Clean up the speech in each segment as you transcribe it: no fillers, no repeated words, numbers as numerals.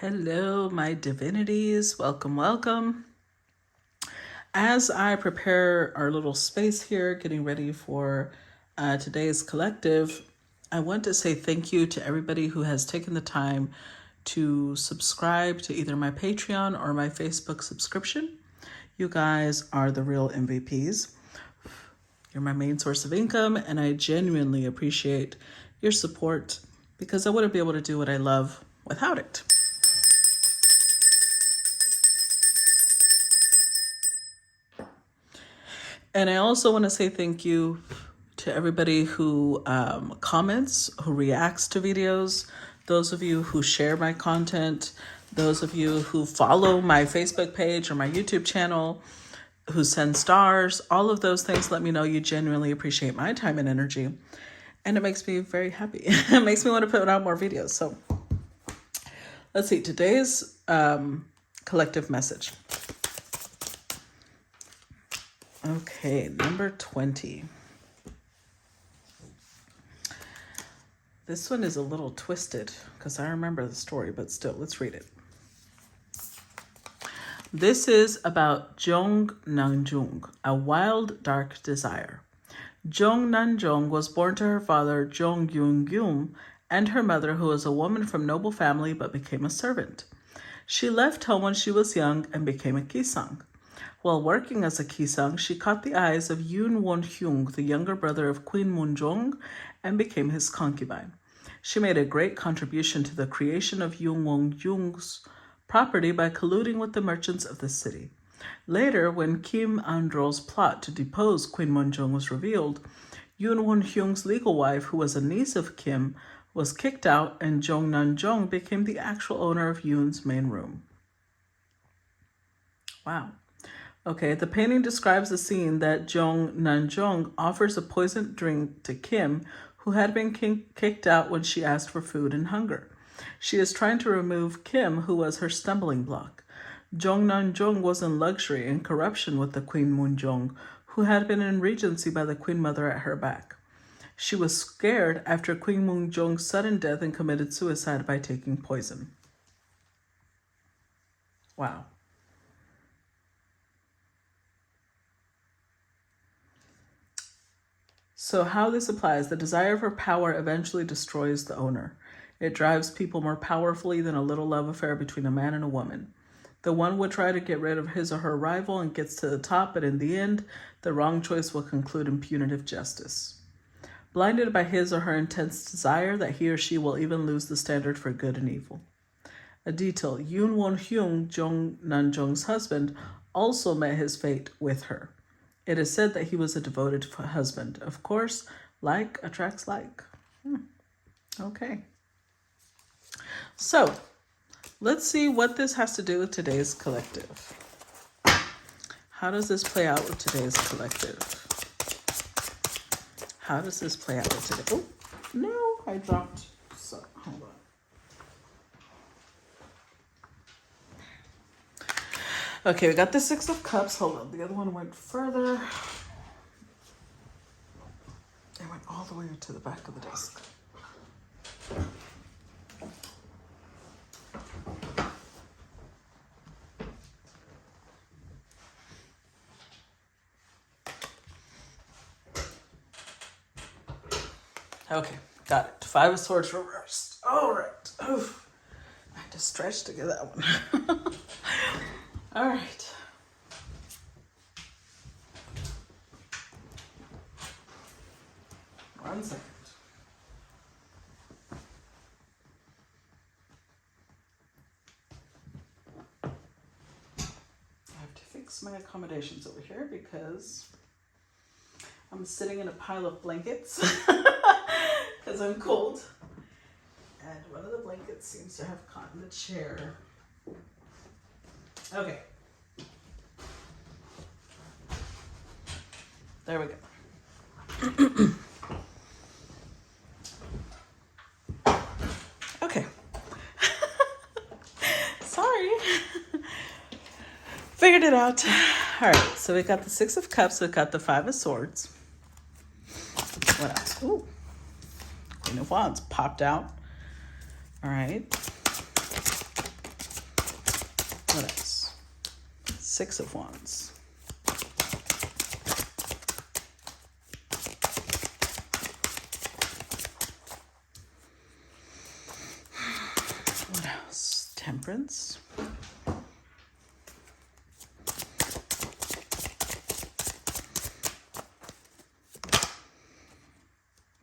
Hello, my divinities. Welcome, welcome. As I prepare our little space here, getting ready for today's collective, I want to say thank you to everybody who has taken the time to subscribe to either my Patreon or my Facebook subscription. You guys are the real MVPs. You're my main source of income, and I genuinely appreciate your support because I wouldn't be able to do what I love without it. And I also want to say thank you to everybody who comments, who reacts to videos, those of you who share my content, those of you who follow my Facebook page or my YouTube channel, who send stars. All of those things let me know you genuinely appreciate my time and energy. And it makes me very happy. It makes me want to put out more videos. So let's see, today's collective message. Okay, number 20. This one is a little twisted because I remember the story, but still, let's read it. This is about Jong Nanjung, a wild, dark desire. Jong Nanjung was born to her father, Jong Yung and her mother, who was a woman from noble family but became a servant. She left home when she was young and became a Gisaeng. While working as a Gisaeng, she caught the eyes of Yoon Won-hyung, the younger brother of Queen Moonjong, and became his concubine. She made a great contribution to the creation of Yoon Won-hyung's property by colluding with the merchants of the city. Later, when Kim Andro's plot to depose Queen Moonjong was revealed, Yoon Won-hyung's legal wife, who was a niece of Kim, was kicked out, and Jong Nanjong became the actual owner of Yoon's main room. Wow. Okay, the painting describes a scene that Jong Nanjong offers a poisoned drink to Kim, who had been kicked out when she asked for food and hunger. She is trying to remove Kim, who was her stumbling block. Jong Nanjong was in luxury and corruption with the Queen Moonjong, who had been in regency by the Queen Mother at her back. She was scared after Queen Moonjong's sudden death and committed suicide by taking poison. Wow. So how this applies, the desire for power eventually destroys the owner. It drives people more powerfully than a little love affair between a man and a woman. The one would try to get rid of his or her rival and gets to the top, but in the end, the wrong choice will conclude in punitive justice. Blinded by his or her intense desire that he or she will even lose the standard for good and evil. A detail, Yoon Won-hyung, Jong Nanjong's husband, also met his fate with her. It is said that he was a devoted husband. Of course, like attracts like. Okay. So, let's see what this has to do with today's collective. How does this play out with today's collective? How does this play out with today? Oh, no, I dropped some. Hold on. Okay, we got the Six of Cups. Hold on. The other one went further. It went all the way to the back of the desk. Okay, got it. Five of Swords reversed. All right. Oof. I had to stretch to get that one. All right. One second. I have to fix my accommodations over here because I'm sitting in a pile of blankets because I'm cold. And one of the blankets seems to have caught in the chair. Okay. There we go. Okay. Sorry. Figured it out. All right, so we got the Six of Cups. We got the Five of Swords. What else? Ooh. Queen of Wands popped out. All right. Six of Wands. What else? Temperance.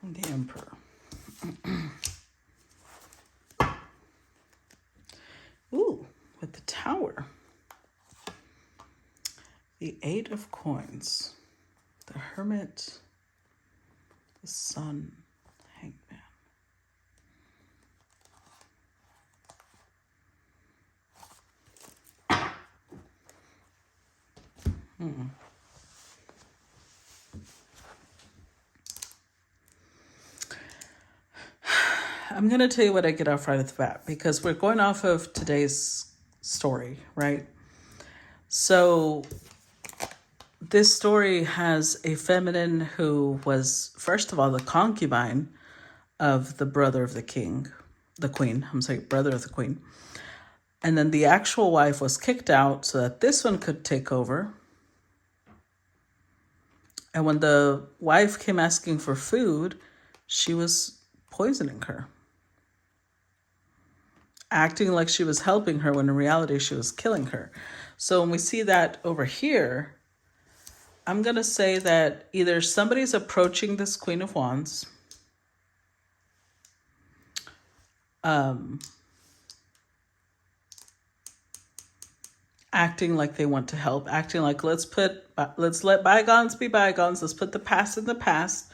And the Emperor. Ooh, with the Tower. The Eight of Coins. The Hermit. The Sun. Hangman. I'm going to tell you what I get off right at the bat, because we're going off of today's story, right? So this story has a feminine who was, first of all, the concubine of the brother of the king, the queen, brother of the queen. And then the actual wife was kicked out so that this one could take over. And when the wife came asking for food, she was poisoning her, acting like she was helping her when in reality she was killing her. So when we see that over here, I'm going to say that either somebody's approaching this Queen of Wands, acting like they want to help, acting like let's let bygones be bygones, let's put the past in the past.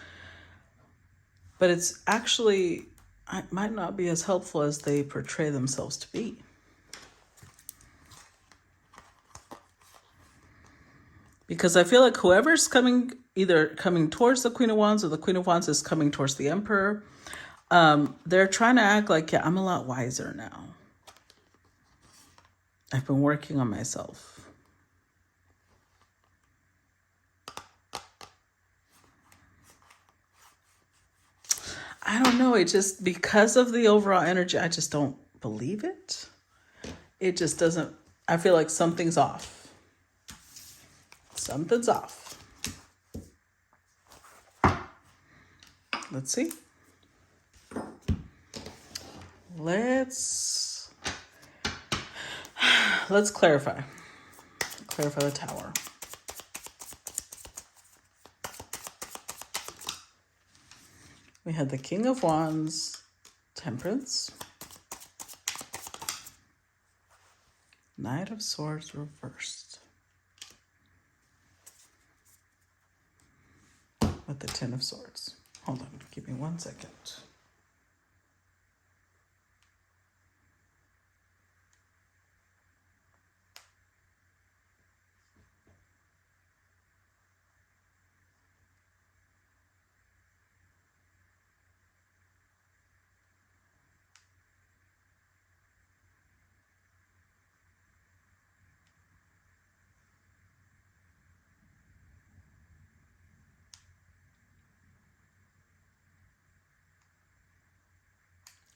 But it's actually, it might not be as helpful as they portray themselves to be. Because I feel like whoever's either coming towards the Queen of Wands or the Queen of Wands is coming towards the Emperor, they're trying to act like, yeah, I'm a lot wiser now. I've been working on myself. I don't know. It just, because of the overall energy, I just don't believe it. It just doesn't, I feel like something's off. Something's off. Let's see. Let's clarify. Clarify the Tower. We had the King of Wands, Temperance, Knight of Swords reversed, with the Ten of Swords. Hold on, give me 1 second.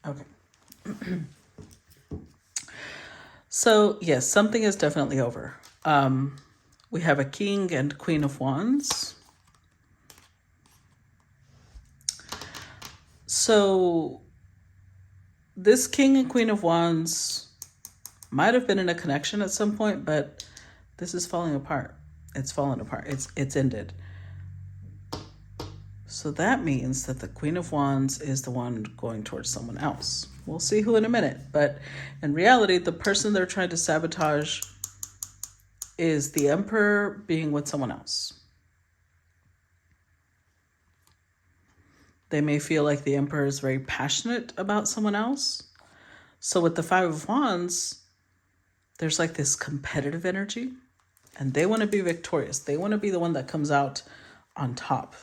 Okay. So, yes, something is definitely over. We have a King and Queen of Wands. So, this King and Queen of Wands might have been in a connection at some point, but this is falling apart. It's fallen apart. It's ended. So that means that the Queen of Wands is the one going towards someone else. We'll see who in a minute. But in reality, the person they're trying to sabotage is the Emperor being with someone else. They may feel like the Emperor is very passionate about someone else. So with the Five of Wands, there's like this competitive energy, and they want to be victorious. They want to be the one that comes out on top.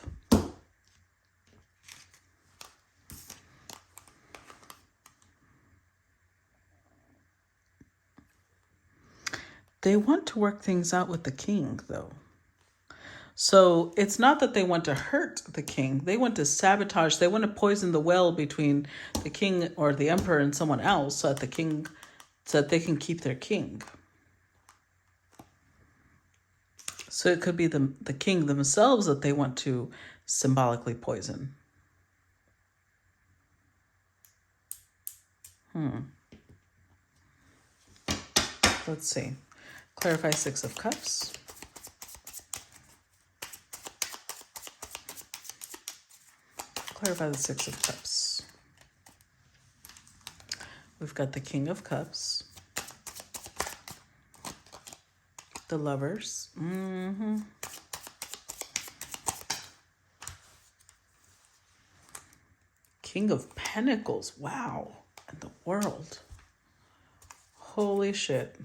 They want to work things out with the king, though. So it's not that they want to hurt the king. They want to sabotage. They want to poison the well between the king or the emperor and someone else so that they can keep their king. So it could be the king themselves that they want to symbolically poison. Let's see. Clarify Six of Cups. Clarify the Six of Cups. We've got the King of Cups. The Lovers. King of Pentacles. Wow. And the World. Holy shit.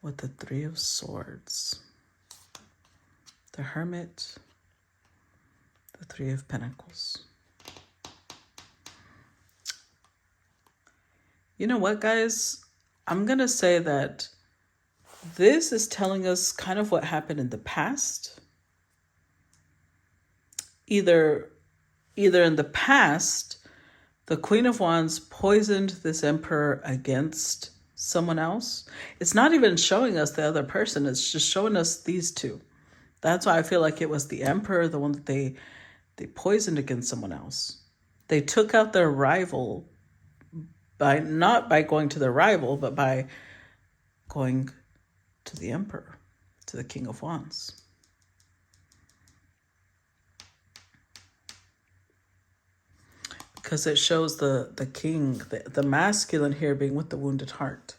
With the Three of Swords. The Hermit. The Three of Pentacles. You know what, guys? I'm going to say that this is telling us kind of what happened in the past. Either in the past, the Queen of Wands poisoned this emperor against someone else. It's not even showing us the other person. It's just showing us these two. That's why I feel like it was the emperor, the one that they poisoned against someone else. They took out their rival not by going to their rival, but by going to the emperor, to the King of Wands. Because it shows the king, the masculine here being with the wounded heart.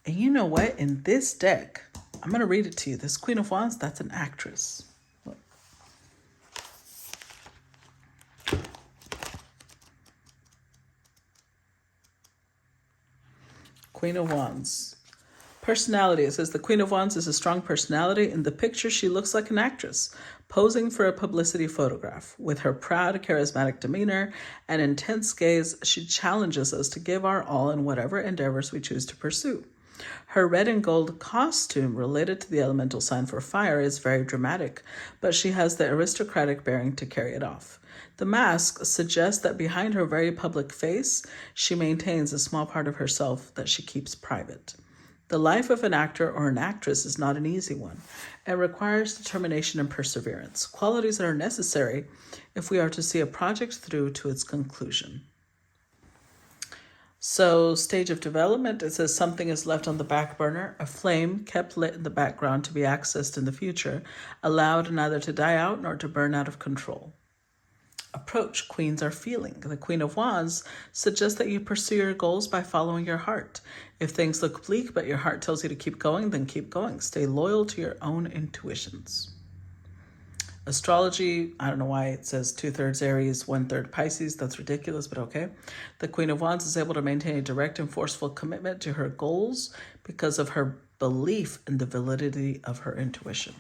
And you know what? In this deck, I'm going to read it to you. This Queen of Wands, that's an actress. Look. Queen of Wands. Personality. It says the Queen of Wands is a strong personality. In the picture, she looks like an actress, posing for a publicity photograph. With her proud, charismatic demeanor and intense gaze, she challenges us to give our all in whatever endeavors we choose to pursue. Her red and gold costume, related to the elemental sign for fire, is very dramatic, but she has the aristocratic bearing to carry it off. The mask suggests that behind her very public face, she maintains a small part of herself that she keeps private. The life of an actor or an actress is not an easy one and requires determination and perseverance, qualities that are necessary if we are to see a project through to its conclusion. So, stage of development, it says something is left on the back burner, a flame kept lit in the background to be accessed in the future, allowed neither to die out nor to burn out of control. Approach, queens are feeling. The Queen of Wands suggests that you pursue your goals by following your heart. If things look bleak but your heart tells you to keep going, then keep going. Stay loyal to your own intuitions. Astrology, I don't know why it says 2/3 Aries, 1/3 Pisces. That's ridiculous, but okay. The Queen of Wands is able to maintain a direct and forceful commitment to her goals because of her belief in the validity of her intuition.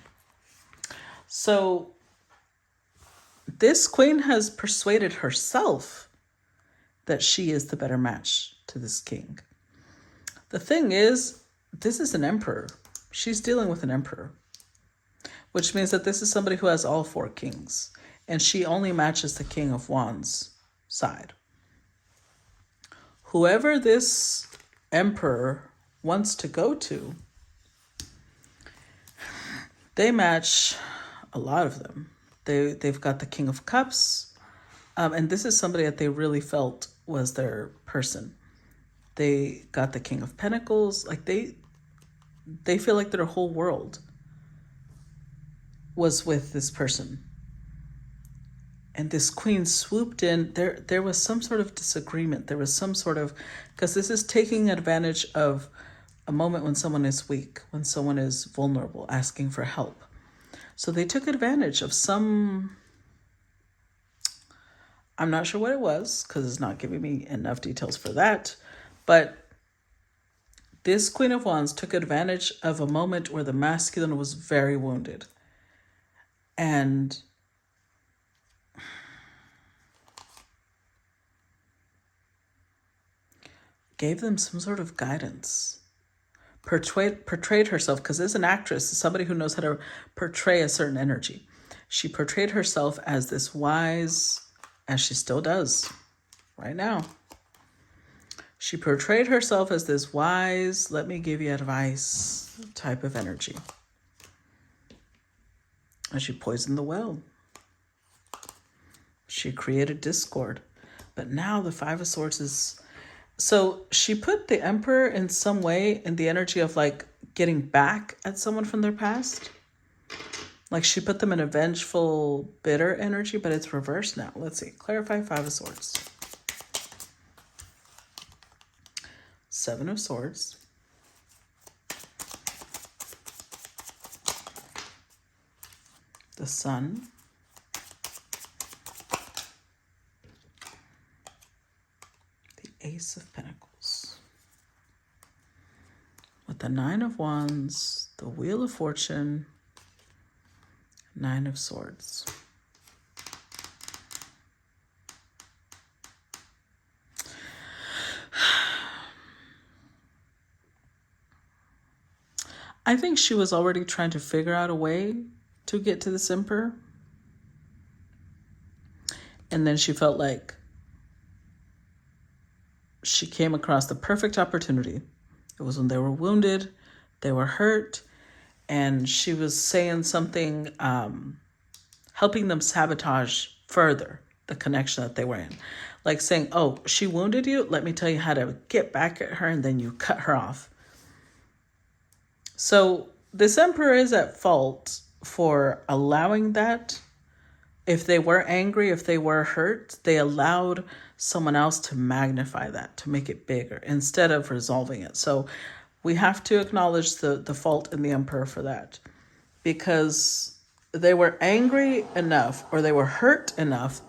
So this queen has persuaded herself that she is the better match to this king. The thing is, this is an emperor. She's dealing with an emperor, which means that this is somebody who has all four kings, and she only matches the King of Wands side. Whoever this emperor wants to go to, they match a lot of them. They've got the King of Cups, and this is somebody that they really felt was their person. They got the King of Pentacles. Like they feel like their whole world was with this person. And this queen swooped in. There was some sort of disagreement. There was some sort of, because this is taking advantage of a moment when someone is weak, when someone is vulnerable, asking for help. So they took advantage of some, I'm not sure what it was because it's not giving me enough details for that. But this Queen of Wands took advantage of a moment where the masculine was very wounded and gave them some sort of guidance. Portrayed herself, because as an actress, somebody who knows how to portray a certain energy. She portrayed herself as this wise, as she still does right now. She portrayed herself as this wise, let me give you advice type of energy. And she poisoned the well. She created discord. But now the Five of Swords is... So she put the Emperor in some way in the energy of like getting back at someone from their past. Like she put them in a vengeful, bitter energy, but it's reversed now. Let's see. Clarify Five of Swords. Seven of Swords. The Sun. The Ace of Pentacles. With the Nine of Wands, the Wheel of Fortune, Nine of Swords. I think she was already trying to figure out a way to get to this Emperor. And then she felt like she came across the perfect opportunity. It was when they were wounded, they were hurt, and she was saying something, helping them sabotage further the connection that they were in. Like saying, oh, she wounded you? Let me tell you how to get back at her, and then you cut her off. So this Emperor is at fault for allowing that. If they were angry, if they were hurt, they allowed someone else to magnify that, to make it bigger instead of resolving it. So we have to acknowledge the fault in the Emperor for that, because they were angry enough or they were hurt enough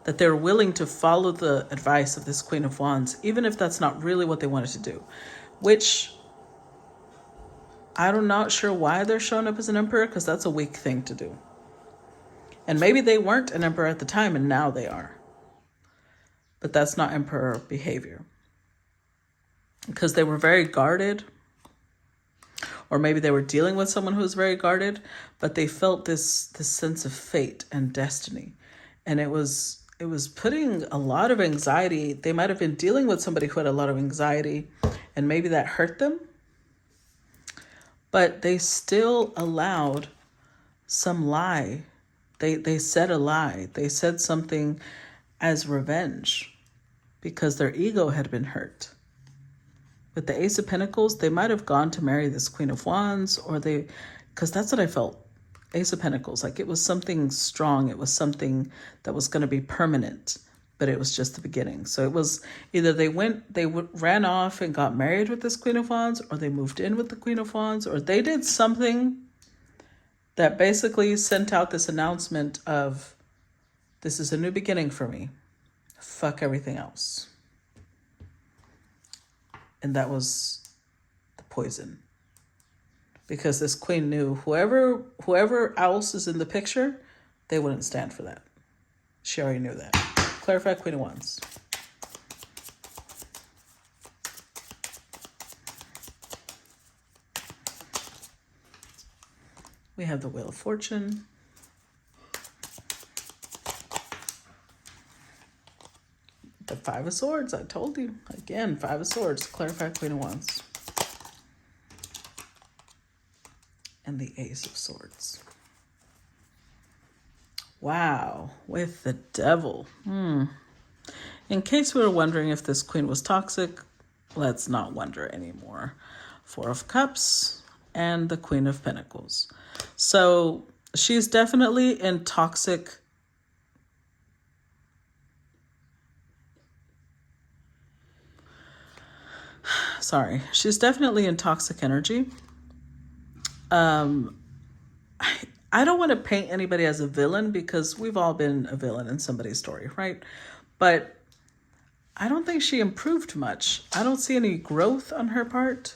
that they're willing to follow the advice of this Queen of Wands, even if that's not really what they wanted to do, which I'm not sure why they're showing up as an Emperor, because that's a weak thing to do. And maybe they weren't an Emperor at the time and now they are. But that's not Emperor behavior. Because they were very guarded. Or maybe they were dealing with someone who was very guarded, but they felt this sense of fate and destiny. And it was putting a lot of anxiety. They might have been dealing with somebody who had a lot of anxiety, and maybe that hurt them. But they still allowed some lie. They said a lie. They said something as revenge because their ego had been hurt. With the Ace of Pentacles, they might have gone to marry this Queen of Wands, because that's what I felt. Ace of Pentacles, like it was something strong. It was something that was going to be permanent, but it was just the beginning. So it was either they ran off and got married with this Queen of Wands, or they moved in with the Queen of Wands, or they did something that basically sent out this announcement of, this is a new beginning for me. Fuck everything else. And that was the poison. Because this queen knew whoever else is in the picture, they wouldn't stand for that. She already knew that. Clarify Queen of Wands. We have the Wheel of Fortune. The Five of Swords, I told you. Again, Five of Swords. Clarify Queen of Wands. And the Ace of Swords. Wow, with the Devil. In case we were wondering if this queen was toxic, let's not wonder anymore. Four of Cups and the Queen of Pentacles. So she's definitely in toxic. She's definitely in toxic energy. I don't want to paint anybody as a villain, because we've all been a villain in somebody's story, right? But I don't think she improved much. I don't see any growth on her part.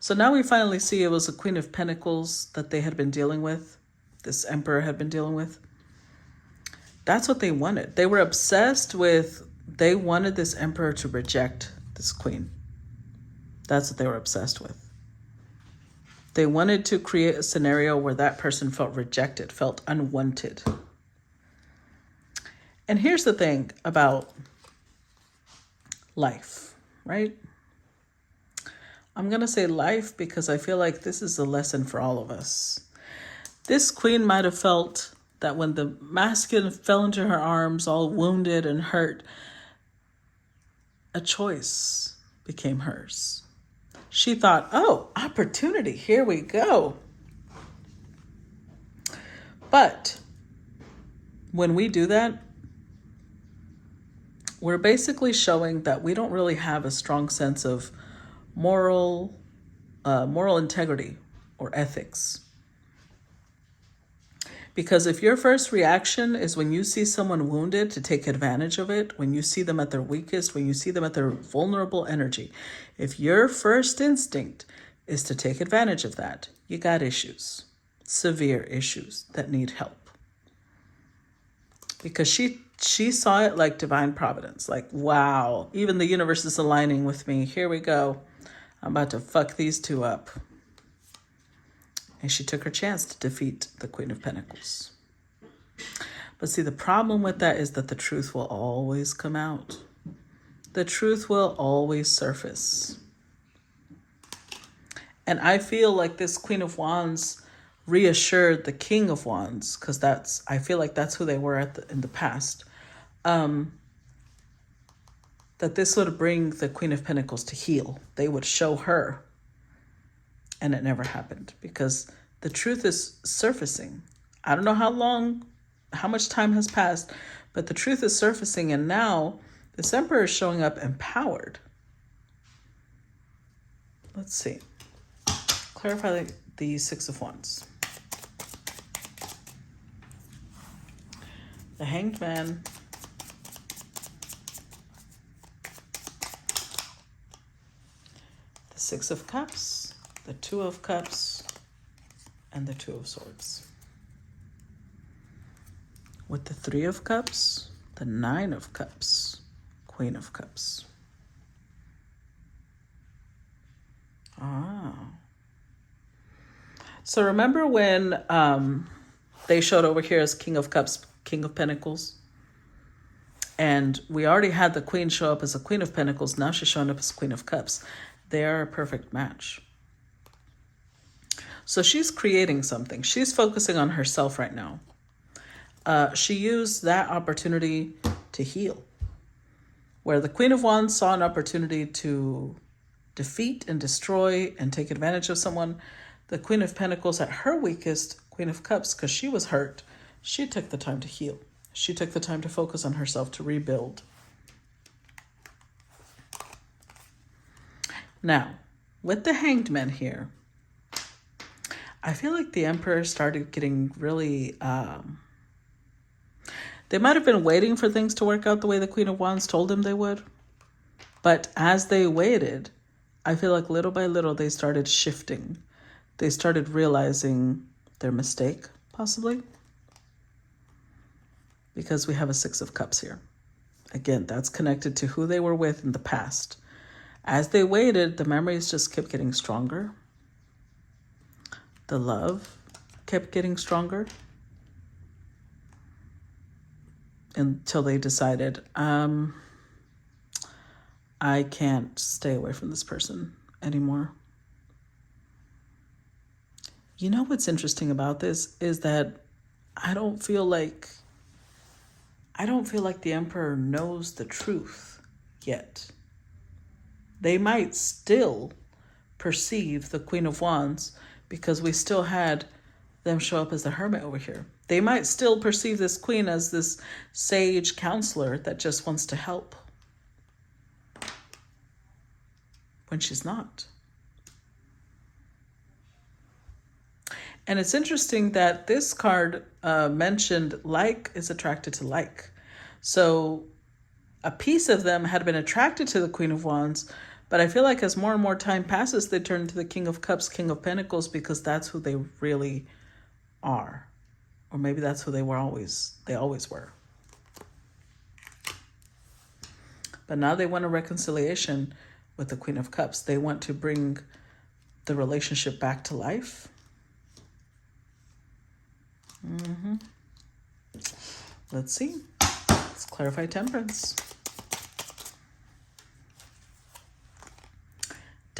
So now we finally see it was a Queen of Pentacles that they had been dealing with. This Emperor had been dealing with. That's what they wanted. They were obsessed with, they wanted this Emperor to reject this queen. That's what they were obsessed with. They wanted to create a scenario where that person felt rejected, felt unwanted. And here's the thing about life. right? I'm going to say life because I feel like this is a lesson for all of us. This queen might have felt that when the masculine fell into her arms, all wounded and hurt, a choice became hers. She thought, oh, opportunity, here we go. But when we do that, we're basically showing that we don't really have a strong sense of moral integrity or ethics. Because if your first reaction is when you see someone wounded to take advantage of it, when you see them at their weakest, when you see them at their vulnerable energy, if your first instinct is to take advantage of that, you got issues, severe issues that need help. Because she saw it like divine providence, like, wow, even the universe is aligning with me. Here we go. I'm about to fuck these two up. And she took her chance to defeat the Queen of Pentacles. But see, the problem with that is that the truth will always come out. The truth will always surface. And I feel like this Queen of Wands reassured the King of Wands, because I feel like that's who they were in the past. That this would bring the Queen of Pentacles to heal. They would show her. And it never happened because the truth is surfacing. I don't know how much time has passed, but the truth is surfacing. And now this Emperor is showing up empowered. Let's see. Clarify the Six of Wands. The Hanged Man. The Six of Cups. The Two of Cups, and the Two of Swords. With the Three of Cups, the Nine of Cups, Queen of Cups. So remember when they showed over here as King of Cups, King of Pentacles? And we already had the Queen show up as a Queen of Pentacles. Now she's showing up as Queen of Cups. They are a perfect match. So she's creating something. She's focusing on herself right now. She used that opportunity to heal. Where the Queen of Wands saw an opportunity to defeat and destroy and take advantage of someone, the Queen of Pentacles at her weakest, Queen of Cups, because she was hurt, she took the time to heal. She took the time to focus on herself, to rebuild. Now, with the Hanged Man here, I feel like the Emperor started getting really... they might have been waiting for things to work out the way the Queen of Wands told them they would. But as they waited, I feel like little by little they started shifting. They started realizing their mistake, possibly. Because we have a Six of Cups here. Again, that's connected to who they were with in the past. As they waited, the memories just kept getting stronger. The love kept getting stronger until they decided, I can't stay away from this person anymore. You know what's interesting about this is that I don't feel like the Emperor knows the truth yet. They might still perceive the Queen of Wands because we still had them show up as the Hermit over here. They might still perceive this queen as this sage counselor that just wants to help, when she's not. And it's interesting that this card mentioned like is attracted to like. So a piece of them had been attracted to the Queen of Wands, but I feel like as more and more time passes, they turn to the King of Cups, King of Pentacles, because that's who they really are. Or maybe that's who they always were. But now they want a reconciliation with the Queen of Cups. They want to bring the relationship back to life. Let's see. Let's clarify Temperance.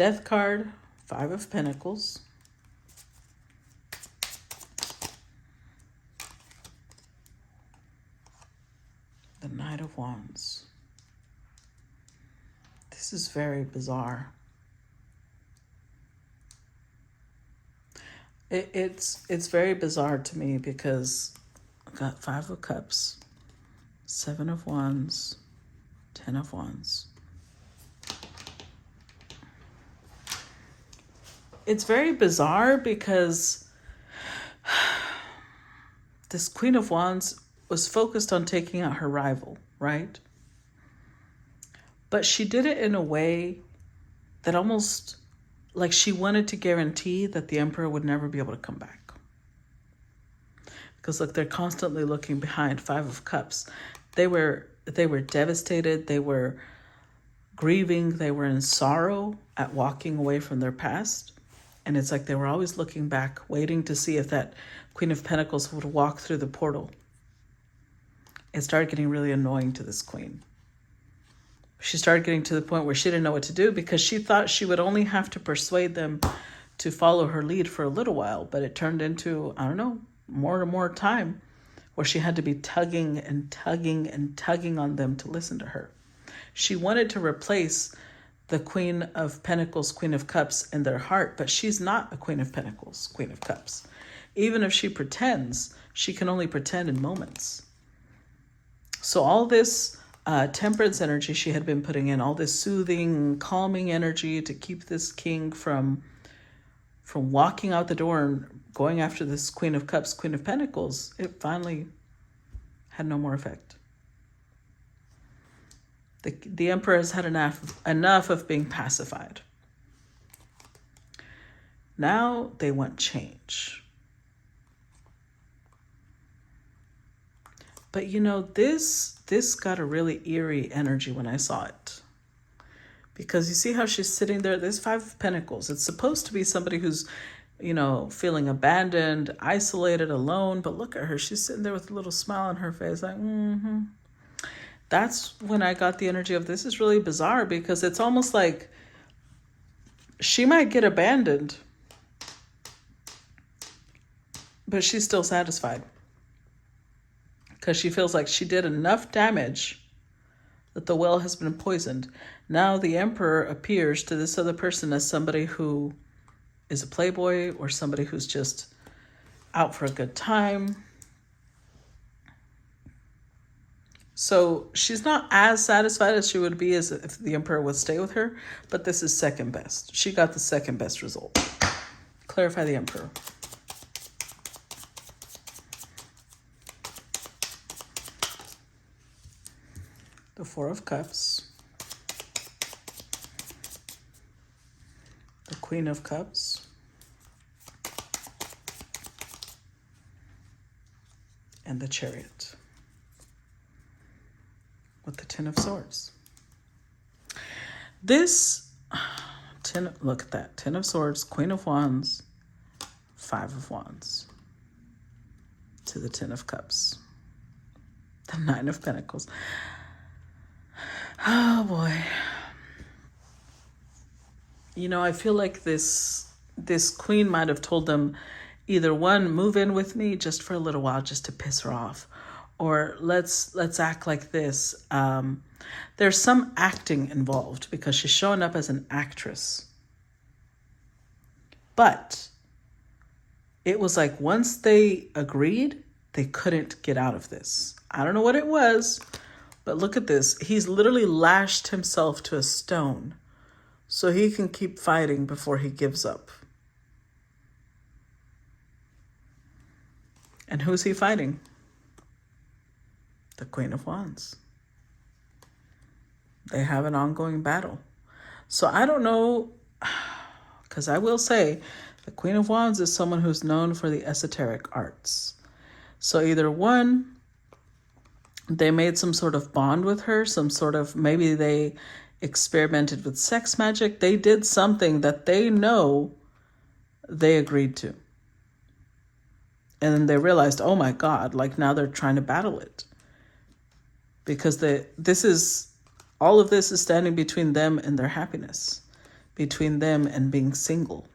Death card, 5 of Pentacles. The Knight of Wands. This is very bizarre. It's very bizarre to me because I've got 5 of Cups, 7 of Wands, 10 of Wands. It's very bizarre because this Queen of Wands was focused on taking out her rival, right? But she did it in a way that almost like she wanted to guarantee that the Emperor would never be able to come back. Because look, they're constantly looking behind. 5 of Cups. They were devastated. They were grieving. They were in sorrow at walking away from their past. And it's like they were always looking back, waiting to see if that Queen of Pentacles would walk through the portal. It started getting really annoying to this queen. She started getting to the point where she didn't know what to do because she thought she would only have to persuade them to follow her lead for a little while. But it turned into, I don't know, more and more time where she had to be tugging and tugging and tugging on them to listen to her. She wanted to replace the Queen of Pentacles, Queen of Cups in their heart, but she's not a Queen of Pentacles, Queen of Cups. Even if she pretends, she can only pretend in moments. So all this temperance energy she had been putting in, all this soothing, calming energy to keep this king from walking out the door and going after this Queen of Cups, Queen of Pentacles, it finally had no more effect. The Emperor has had enough of being pacified. Now they want change. But you know, this got a really eerie energy when I saw it. Because you see how she's sitting there? There's 5 of Pentacles. It's supposed to be somebody who's, you know, feeling abandoned, isolated, alone. But look at her. She's sitting there with a little smile on her face like, That's when I got the energy of this is really bizarre because it's almost like she might get abandoned, but she's still satisfied. Because she feels like she did enough damage that the well has been poisoned. Now the Emperor appears to this other person as somebody who is a playboy or somebody who's just out for a good time. So she's not as satisfied as she would be as if the Emperor would stay with her, but this is second best. She got the second best result. Clarify the Emperor. The 4 of Cups, the Queen of Cups, and the Chariot with the 10 of Swords. This 10, look at that, 10 of Swords, Queen of Wands, 5 of Wands to the 10 of Cups, the 9 of Pentacles. Oh boy. You know, I feel like this queen might have told them either one, move in with me just for a little while just to piss her off, or let's act like this. There's some acting involved because she's showing up as an actress. But it was like once they agreed, they couldn't get out of this. I don't know what it was. But look at this. He's literally lashed himself to a stone so he can keep fighting before he gives up. And who's he fighting? The Queen of Wands. They have an ongoing battle. So I don't know, because I will say the Queen of Wands is someone who's known for the esoteric arts. So either one, they made some sort of bond with her, maybe they experimented with sex magic. They did something that they know they agreed to. And then they realized, oh my God, like now they're trying to battle it. Because all of this is standing between them and their happiness. between them and being single.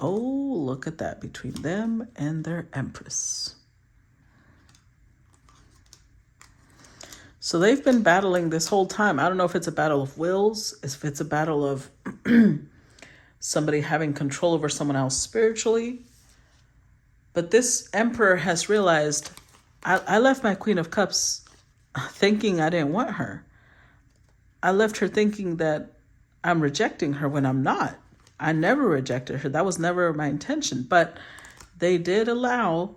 Oh, look at that. Between them and their empress. So they've been battling this whole time. I don't know if it's a battle of wills, if it's a battle of somebody having control over someone else spiritually. But this emperor has realized, I left my Queen of Cups thinking I didn't want her. I left her thinking that I'm rejecting her when I'm not. I never rejected her. That was never my intention. But they did allow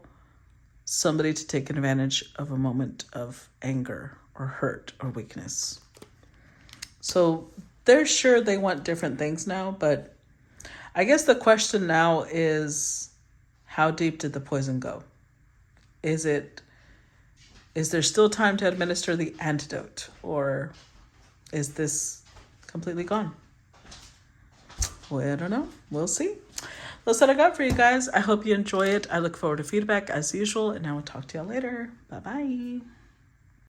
somebody to take advantage of a moment of anger or hurt or weakness. So they're sure they want different things now, but I guess the question now is, how deep did the poison go? Is there still time to administer the antidote, or is this completely gone? Well, I don't know. We'll see. That's what I got for you guys. I hope you enjoy it. I look forward to feedback as usual, and I will talk to y'all later. Bye-bye.